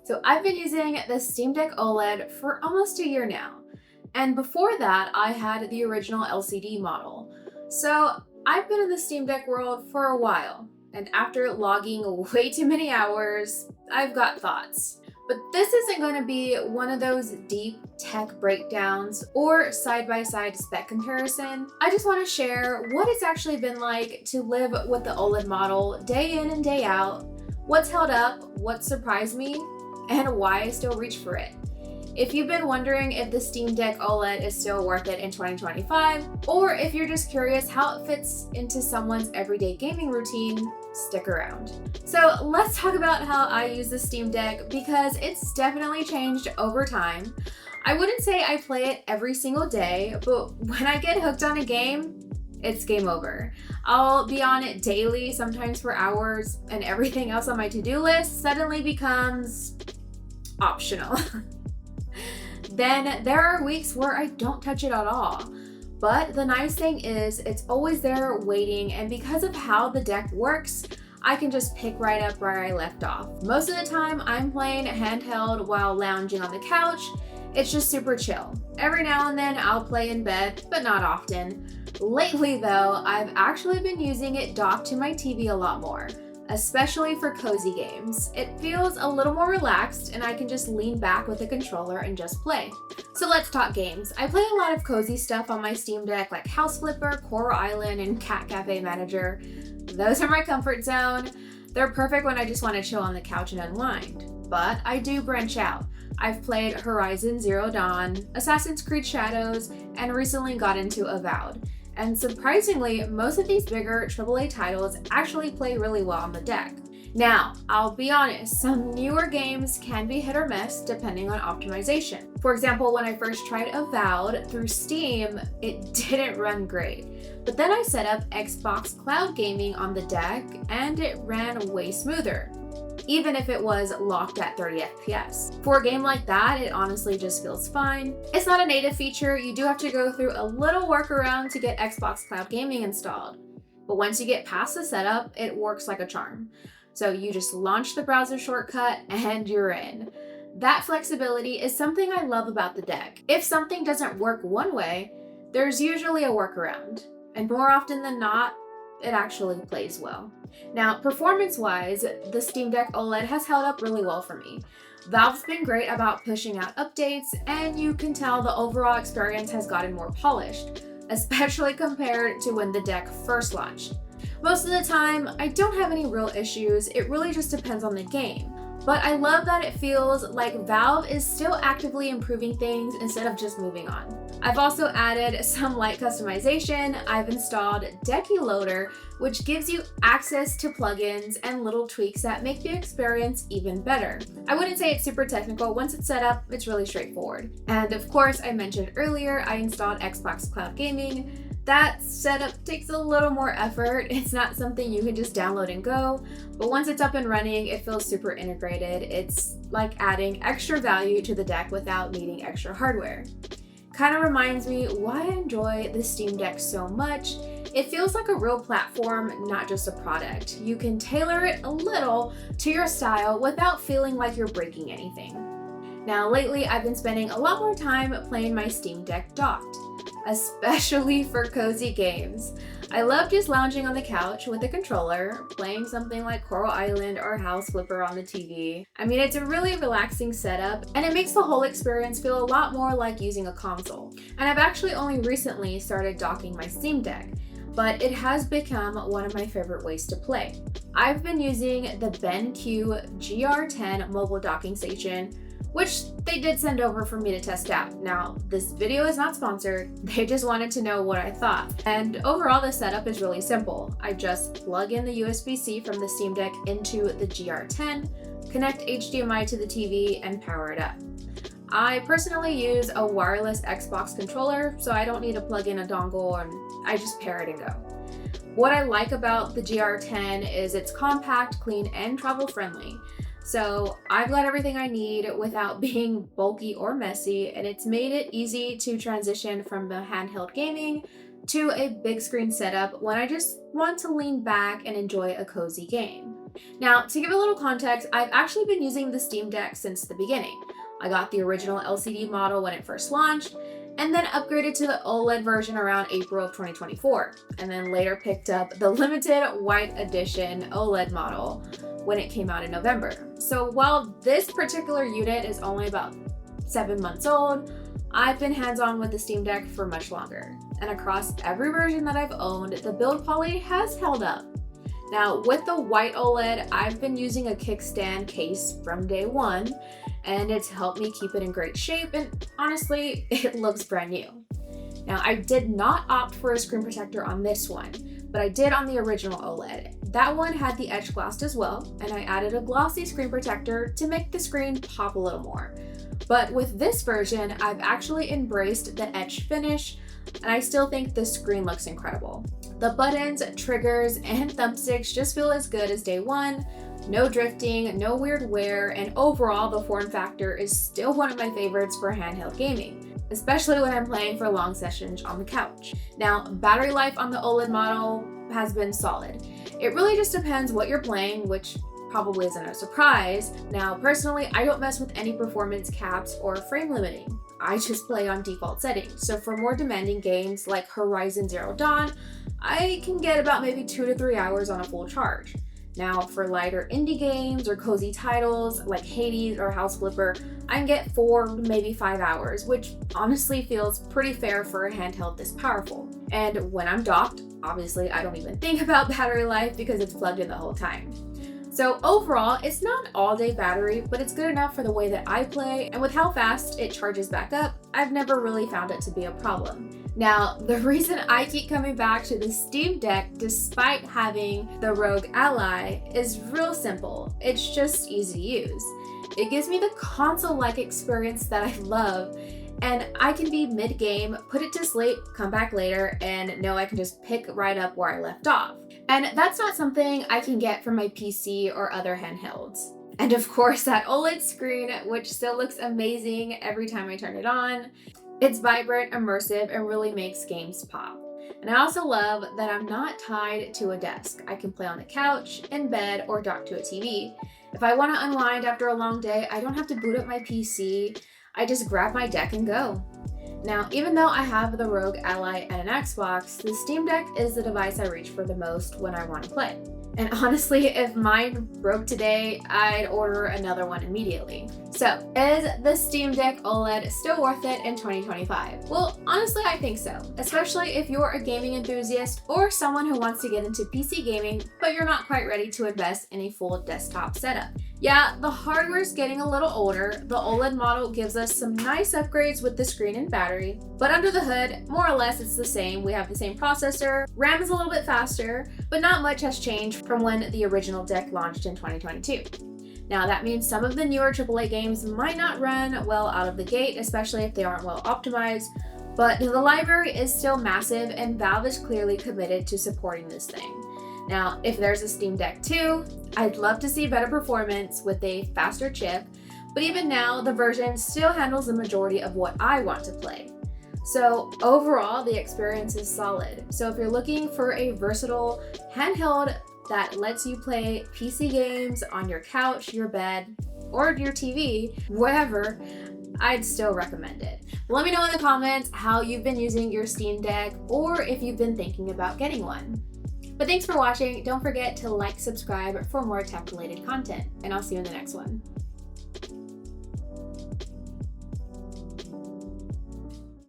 So I've been using the Steam Deck OLED for almost a year now. And before that, I had the original LCD model. So I've been in the Steam Deck world for a while. And after logging way too many hours, I've got thoughts. But this isn't going to be one of those deep tech breakdowns or side-by-side spec comparison. I just want to share what it's actually been like to live with the OLED model day in and day out, what's held up, what surprised me, and why I still reach for it. If you've been wondering if the Steam Deck OLED is still worth it in 2025, or if you're just curious how it fits into someone's everyday gaming routine, stick around. So let's talk about how I use the Steam Deck because it's definitely changed over time. I wouldn't say I play it every single day, but when I get hooked on a game, it's game over. I'll be on it daily, sometimes for hours, and everything else on my to-do list suddenly becomes optional. Then there are weeks where I don't touch it at all. But the nice thing is it's always there waiting, and because of how the deck works, I can just pick right up where I left off. Most of the time I'm playing handheld while lounging on the couch. It's just super chill. Every now and then I'll play in bed, but not often. Lately though, I've actually been using it docked to my TV a lot more, especially for cozy games. It feels a little more relaxed and I can just lean back with the controller and just play. So let's talk games. I play a lot of cozy stuff on my Steam Deck like House Flipper, Coral Island, and Cat Cafe Manager. Those are my comfort zone. They're perfect when I just want to chill on the couch and unwind. But I do branch out. I've played Horizon Zero Dawn, Assassin's Creed Shadows, and recently got into Avowed. And surprisingly, most of these bigger AAA titles actually play really well on the deck. Now, I'll be honest, some newer games can be hit or miss depending on optimization. For example, when I first tried Avowed through Steam, it didn't run great. But then I set up Xbox Cloud Gaming on the deck and it ran way smoother, even if it was locked at 30 FPS. For a game like that, it honestly just feels fine. It's not a native feature. You do have to go through a little workaround to get Xbox Cloud Gaming installed. But once you get past the setup, it works like a charm. So you just launch the browser shortcut and you're in. That flexibility is something I love about the deck. If something doesn't work one way, there's usually a workaround. And more often than not, it actually plays well. Now, performance-wise, the Steam Deck OLED has held up really well for me. Valve's been great about pushing out updates, and you can tell the overall experience has gotten more polished, especially compared to when the deck first launched. Most of the time, I don't have any real issues. It really just depends on the game. But I love that it feels like Valve is still actively improving things instead of just moving on. I've also added some light customization. I've installed BenQ Loader, which gives you access to plugins and little tweaks that make the experience even better. I wouldn't say it's super technical. Once it's set up, it's really straightforward. And of course, I mentioned earlier, I installed Xbox Cloud Gaming. That setup takes a little more effort. It's not something you can just download and go, but once it's up and running, it feels super integrated. It's like adding extra value to the deck without needing extra hardware. Kind of reminds me why I enjoy the Steam Deck so much. It feels like a real platform, not just a product. You can tailor it a little to your style without feeling like you're breaking anything. Now, lately, I've been spending a lot more time playing my Steam Deck docked, especially for cozy games. I love just lounging on the couch with a controller, playing something like Coral Island or House Flipper on the TV. I mean, it's a really relaxing setup, and it makes the whole experience feel a lot more like using a console. And I've actually only recently started docking my Steam Deck, but it has become one of my favorite ways to play. I've been using the BenQ GR10 mobile docking station, which they did send over for me to test out. Now, this video is not sponsored. They just wanted to know what I thought. And overall, the setup is really simple. I just plug in the USB-C from the Steam Deck into the GR10, connect HDMI to the TV, and power it up. I personally use a wireless Xbox controller, so I don't need to plug in a dongle, and I just pair it and go. What I like about the GR10 is it's compact, clean, and travel-friendly. So I've got everything I need without being bulky or messy, and it's made it easy to transition from the handheld gaming to a big screen setup when I just want to lean back and enjoy a cozy game. Now, to give a little context, I've actually been using the Steam Deck since the beginning. I got the original LCD model when it first launched, and then upgraded to the OLED version around April of 2024, and then later picked up the limited white edition OLED model when it came out in November. So while this particular unit is only about 7 months old, I've been hands-on with the Steam Deck for much longer, and across every version that I've owned, the build quality has held up. Now, with the white OLED, I've been using a kickstand case from day one, and it's helped me keep it in great shape, and honestly, it looks brand new. Now, I did not opt for a screen protector on this one, but I did on the original OLED. That one had the etch gloss as well, and I added a glossy screen protector to make the screen pop a little more. But with this version, I've actually embraced the etch finish, and I still think the screen looks incredible. The buttons, triggers, and thumbsticks just feel as good as day one. No drifting, no weird wear, and overall the form factor is still one of my favorites for handheld gaming, especially when I'm playing for long sessions on the couch. Now, battery life on the OLED model has been solid. It really just depends what you're playing, which probably isn't a surprise. Now, personally, I don't mess with any performance caps or frame limiting. I just play on default settings. So for more demanding games like Horizon Zero Dawn, I can get about maybe 2 to 3 hours on a full charge. Now, for lighter indie games or cozy titles like Hades or House Flipper, I can get 4, maybe 5 hours, which honestly feels pretty fair for a handheld this powerful. And when I'm docked, obviously I don't even think about battery life because it's plugged in the whole time. So overall, it's not an all-day battery, but it's good enough for the way that I play, and with how fast it charges back up, I've never really found it to be a problem. Now, the reason I keep coming back to the Steam Deck despite having the Rogue Ally is real simple. It's just easy to use. It gives me the console-like experience that I love, and I can be mid-game, put it to sleep, come back later, and know I can just pick right up where I left off. And that's not something I can get from my PC or other handhelds. And of course, that OLED screen, which still looks amazing every time I turn it on. It's vibrant, immersive, and really makes games pop. And I also love that I'm not tied to a desk. I can play on the couch, in bed, or dock to a TV. If I want to unwind after a long day, I don't have to boot up my PC. I just grab my deck and go. Now, even though I have the Rogue Ally and an Xbox, the Steam Deck is the device I reach for the most when I want to play. And honestly, if mine broke today, I'd order another one immediately. So, is the Steam Deck OLED still worth it in 2025? Well, honestly, I think so, especially if you're a gaming enthusiast or someone who wants to get into PC gaming, but you're not quite ready to invest in a full desktop setup. Yeah, the hardware's getting a little older. The OLED model gives us some nice upgrades with the screen and battery, but under the hood, more or less it's the same. We have the same processor, RAM is a little bit faster, but not much has changed from when the original deck launched in 2022. Now that means some of the newer AAA games might not run well out of the gate, especially if they aren't well optimized, but the library is still massive and Valve is clearly committed to supporting this thing. Now, if there's a Steam Deck 2, I'd love to see better performance with a faster chip, but even now, the version still handles the majority of what I want to play. So overall, the experience is solid. So if you're looking for a versatile handheld that lets you play PC games on your couch, your bed, or your TV, wherever, I'd still recommend it. Let me know in the comments how you've been using your Steam Deck or if you've been thinking about getting one. But thanks for watching. Don't forget to like, subscribe for more tech-related content, and I'll see you in the next one.